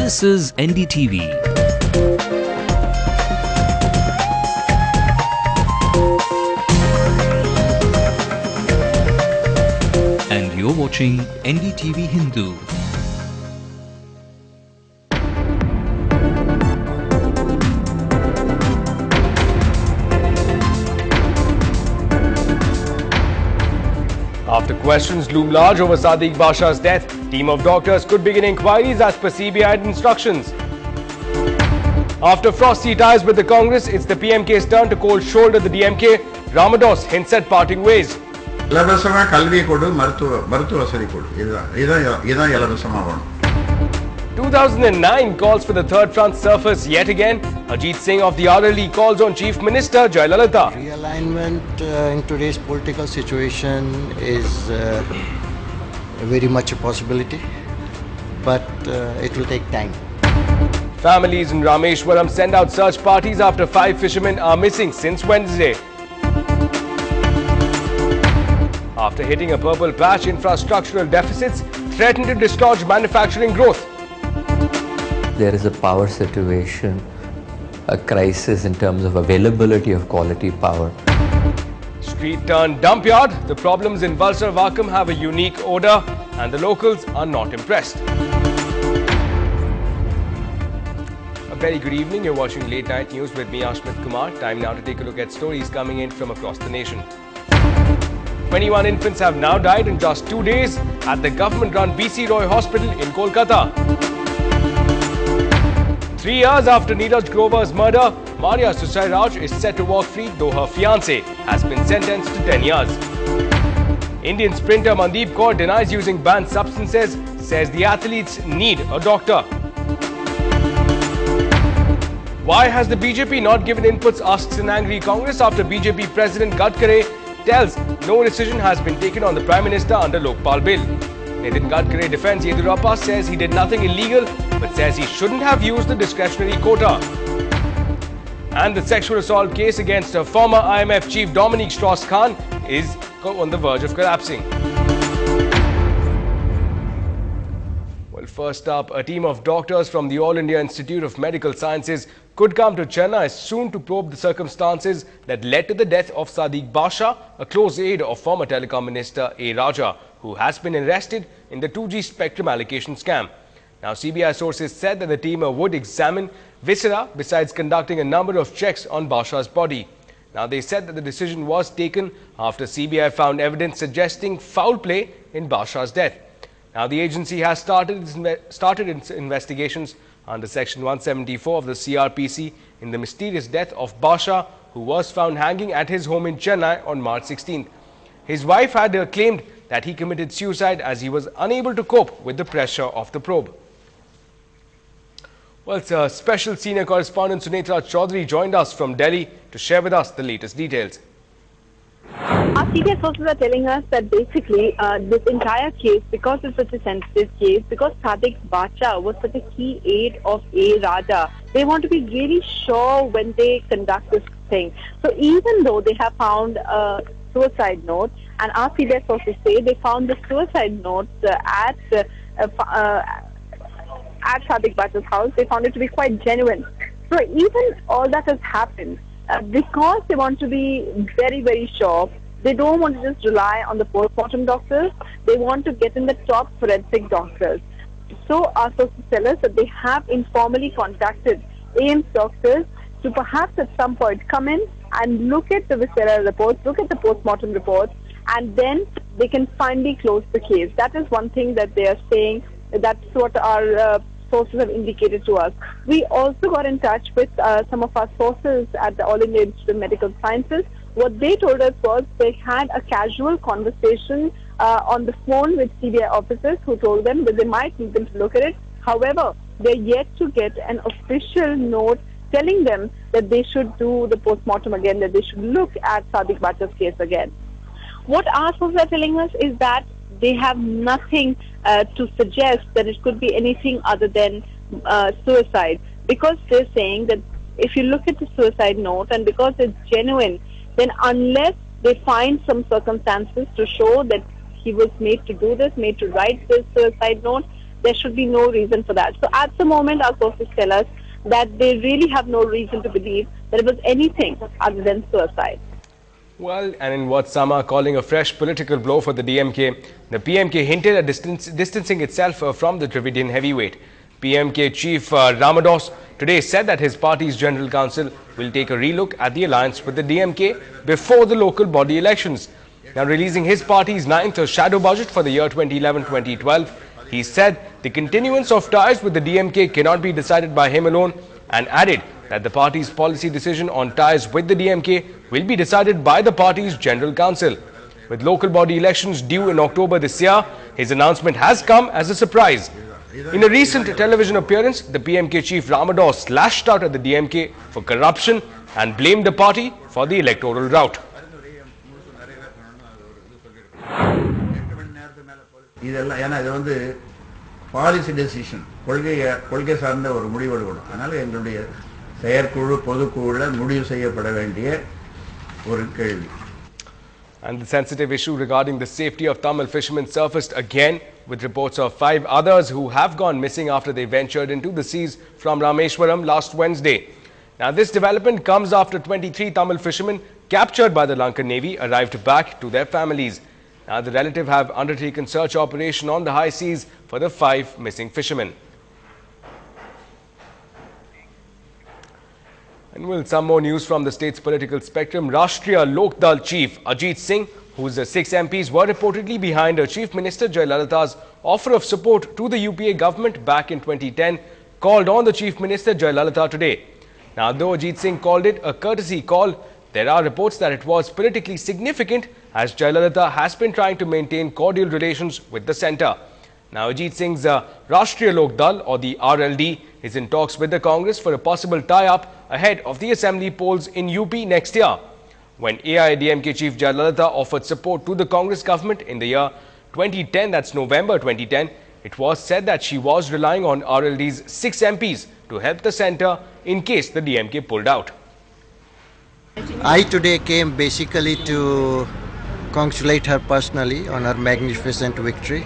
This is NDTV. And you're watching NDTV Hindu. After questions loom large over Sadiq Basha's death, team of doctors could begin inquiries as per CBI instructions. After frosty ties with the Congress, it's the PMK's turn to cold shoulder the DMK. Ramados hints at parting ways. 2009 calls for the third front surface yet again. Ajit Singh of the RLD calls on Chief Minister Jayalalitha. Realignment in today's political situation is very much a possibility, but it will take time. Families in Rameshwaram send out search parties after 5 fishermen are missing since Wednesday. After hitting a purple patch, infrastructural deficits threaten to dislodge manufacturing growth. There is a power situation, a crisis in terms of availability of quality power. Street turned dump yard. The problems in Valsar Vakam have a unique odour and the locals are not impressed. A very good evening. You're watching Late Night News with me, Ashmit Kumar. Time now to take a look at stories coming in from across the nation. 21 infants have now died in just 2 days at the government-run BC Roy Hospital in Kolkata. 3 years after Neeraj Grover's murder, Maria Susai Raj is set to walk free, though her fiancé has been sentenced to 10 years. Indian sprinter Mandeep Kaur denies using banned substances, says the athletes need a doctor. Why has the BJP not given inputs, asks an angry Congress after BJP President Gadkari tells no decision has been taken on the Prime Minister under Lokpal Bill. Nitin Gadkari defends Yediyurappa, says he did nothing illegal but says he shouldn't have used the discretionary quota. And the sexual assault case against a former IMF chief Dominique Strauss-Kahn is on the verge of collapsing. Well, first up, a team of doctors from the All India Institute of Medical Sciences could come to Chennai soon to probe the circumstances that led to the death of Sadiq Basha, a close aide of former Telecom Minister A. Raja, who has been arrested in the 2G spectrum allocation scam. Now, CBI sources said that the team would examine viscera besides conducting a number of checks on Basha's body. Now, they said that the decision was taken after CBI found evidence suggesting foul play in Basha's death. Now, the agency has started its investigations under Section 174 of the CRPC in the mysterious death of Basha, who was found hanging at his home in Chennai on March 16th. His wife had claimed that he committed suicide as he was unable to cope with the pressure of the probe. Well, special senior correspondent Sunetra Chaudhary joined us from Delhi to share with us the latest details. Our CBI sources are telling us that basically this entire case, because it's such a sensitive case, because Sadiq Basha was such a key aide of A. Raja, they want to be really sure when they conduct this thing. So even though they have found a suicide note, and our CBI sources say they found the suicide note at Sadiq Basha's house, they found it to be quite genuine. So even all that has happened, because they want to be very, very sure, they don't want to just rely on the post-mortem doctors, they want to get in the top forensic doctors. So our sources tell us that they have informally contacted AIMS doctors to perhaps at some point come in and look at the visceral reports, look at the post-mortem reports, and then they can finally close the case. That is one thing that they are saying. That's what our sources have indicated to us. We also got in touch with some of our sources at the All India Institute of Medical Sciences. What they told us was they had a casual conversation on the phone with CBI officers who told them that they might need them to look at it. However, they're yet to get an official note telling them that they should do the post-mortem again, that they should look at Sadiq Basha's case again. What our sources are telling us is that they have nothing to suggest that it could be anything other than suicide, because they're saying that if you look at the suicide note and because it's genuine, then unless they find some circumstances to show that he was made to do this, made to write this suicide note, there should be no reason for that. So at the moment, our sources tell us that they really have no reason to believe that it was anything other than suicide. Well, and in what some are calling a fresh political blow for the DMK, the PMK hinted at distancing itself from the Dravidian heavyweight. PMK chief Ramados today said that his party's General Council will take a relook at the alliance with the DMK before the local body elections. Now, releasing his party's 9th shadow budget for the year 2011-2012, he said the continuance of ties with the DMK cannot be decided by him alone, and added that the party's policy decision on ties with the DMK will be decided by the party's General Council. With local body elections due in October this year, his announcement has come as a surprise. In a recent television appearance, the PMK chief Ramados lashed out at the DMK for corruption and blamed the party for the electoral rout. Policy decision, கொள்கை சார்ந்த ஒரு முடிவு எடுக்கணும். அதனால எங்களுடைய செயற்குழு பொதுக்குழுல முடிவு செய்யப்பட வேண்டிய ஒரு கேள்வி. And the sensitive issue regarding the safety of Tamil fishermen surfaced again, with reports of 5 others who have gone missing after they ventured into the seas from Rameshwaram last Wednesday. Now, this development comes after 23 Tamil fishermen captured by the Lankan Navy arrived back to their families. Now, the relatives have undertaken search operation on the high seas for the 5 missing fishermen. And well, some more news from the state's political spectrum. Rashtriya Lok Dal chief Ajit Singh, whose 6 MPs were reportedly behind Chief Minister Jayalalitha's offer of support to the UPA government back in 2010, called on the Chief Minister Jayalalitha today. Now, though Ajit Singh called it a courtesy call, there are reports that it was politically significant, as Jayalalitha has been trying to maintain cordial relations with the centre. Now, Ajit Singh's Rashtriya Lok Dal, or the RLD, is in talks with the Congress for a possible tie-up ahead of the assembly polls in UP next year. When AIADMK chief Jayalalitha offered support to the Congress government in the year 2010, that's November 2010, it was said that she was relying on RLD's 6 MPs to help the centre in case the DMK pulled out. I today came basically to congratulate her personally on her magnificent victory.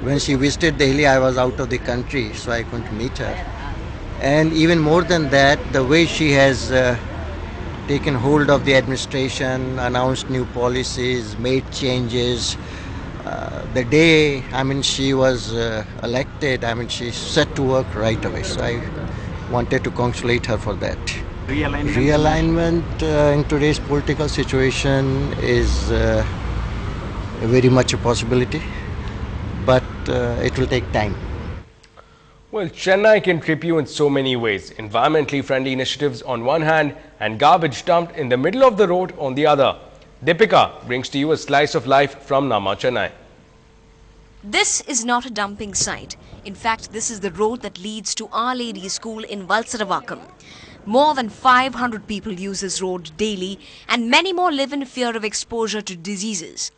When she visited Delhi, I was out of the country, so I couldn't meet her. And even more than that, the way she has taken hold of the administration, announced new policies, made changes. The day, she was elected, she set to work right away. So I wanted to congratulate her for that. Realignment in today's political situation is very much a possibility, but it will take time. Well, Chennai can trip you in so many ways. Environmentally friendly initiatives on one hand and garbage dumped in the middle of the road on the other. Deepika brings to you a slice of life from Nama, Chennai. This is not a dumping site. In fact, this is the road that leads to Our Lady School in Valsaravakam. More than 500 people use this road daily, and many more live in fear of exposure to diseases.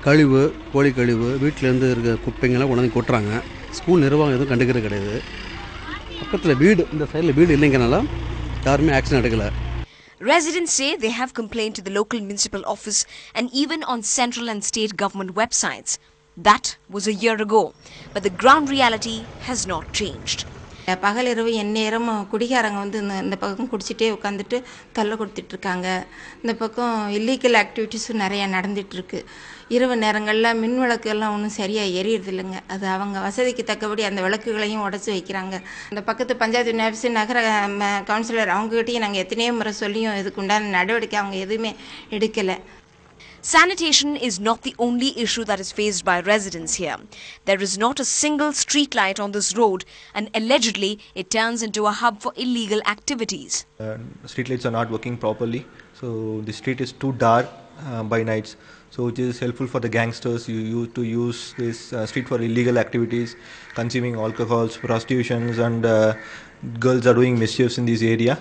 கழிவு கோழி கழிவு வீட்ல இருந்து இருக்க குப்பைங்கள கொண்டு கொட்றாங்க school நிர்வாகம் எதுவும் கண்டுக்கறது கிடையாது பக்கத்துல வீடு இந்த சைடுல வீடு இல்லங்கனால யாருமே ஆக்சன் எடுக்கல Residents say they have complained to the local municipal office and even on central and state government websites. That was a year ago, but the ground reality has not changed. பகலிரவு எந்நேரம் குடிகாரங்க வந்து இந்த பக்கம் குடிச்சிட்டே உட்காந்துட்டு தொல்லை கொடுத்துட்டு இருக்காங்க. இந்த பக்கம் இல்லீகல் ஆக்டிவிட்டீஸும் நிறைய நடந்துட்டு இருக்கு. இரவு நேரங்களில் மின் விளக்குகள்லாம் ஒன்றும் சரியாக எரியறது இல்லைங்க. அது அவங்க வசதிக்கு தக்கபடி அந்த விளக்குகளையும் உடச்சி வைக்கிறாங்க. அந்த பக்கத்து பஞ்சாயத்து நர்ஸு நகர கவுன்சிலர் அவங்ககிட்டையும் நாங்கள் எத்தனையோ முறை சொல்லியும் இதுக்கு உண்டான நடவடிக்கை அவங்க எதுவுமே எடுக்கலை. Sanitation is not the only issue that is faced by residents here. There is not a single street light on this road, and allegedly it turns into a hub for illegal activities. Street lights are not working properly, so the street is too dark by nights. So it is helpful for the gangsters to use this street for illegal activities, consuming alcohols, prostitutions, and girls are doing mischiefs in this area.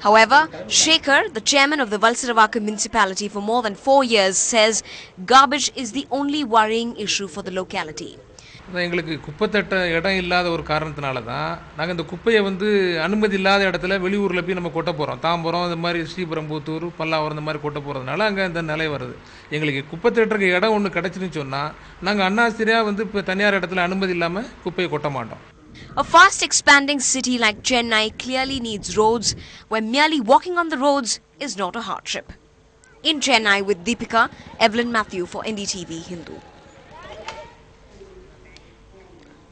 However, Shekhar, the chairman of the Valsaravakam municipality for more than 4 years, says garbage is the only worrying issue for the locality. எங்களுக்கு குப்பை தட்ட இடம் இல்லாத ஒரு காரணத்தினால தான் நாங்கள் இந்த குப்பையை வந்து அனுமதி இல்லாத இடத்துல வெளியூரில் போய் நம்ம கொட்ட போகிறோம். தாம்பரம் இந்த மாதிரி ஸ்ரீபெரும்புத்தூர் பல்லாவரம் இந்த மாதிரி கொட்ட போகிறதுனால அங்கே இந்த நிலை வருது. எங்களுக்கு குப்பை தட்டுறதுக்கு இடம் ஒன்று கிடச்சின்னு சொன்னால் நாங்கள் அன்னாசிரியாக வந்து இப்போ தனியார் இடத்துல அனுமதி இல்லாமல் குப்பையை கொட்ட மாட்டோம். A fast expanding city like Chennai clearly needs roads where merely walking on the roads is not a hardship. In Chennai with Deepika, Evelyn Matthew for NDTV Hindu.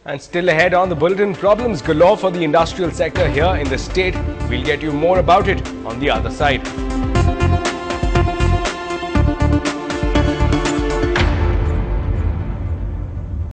And still ahead on the bulletin, problems galore for the industrial sector here in the state. We'll get you more about it on the other side.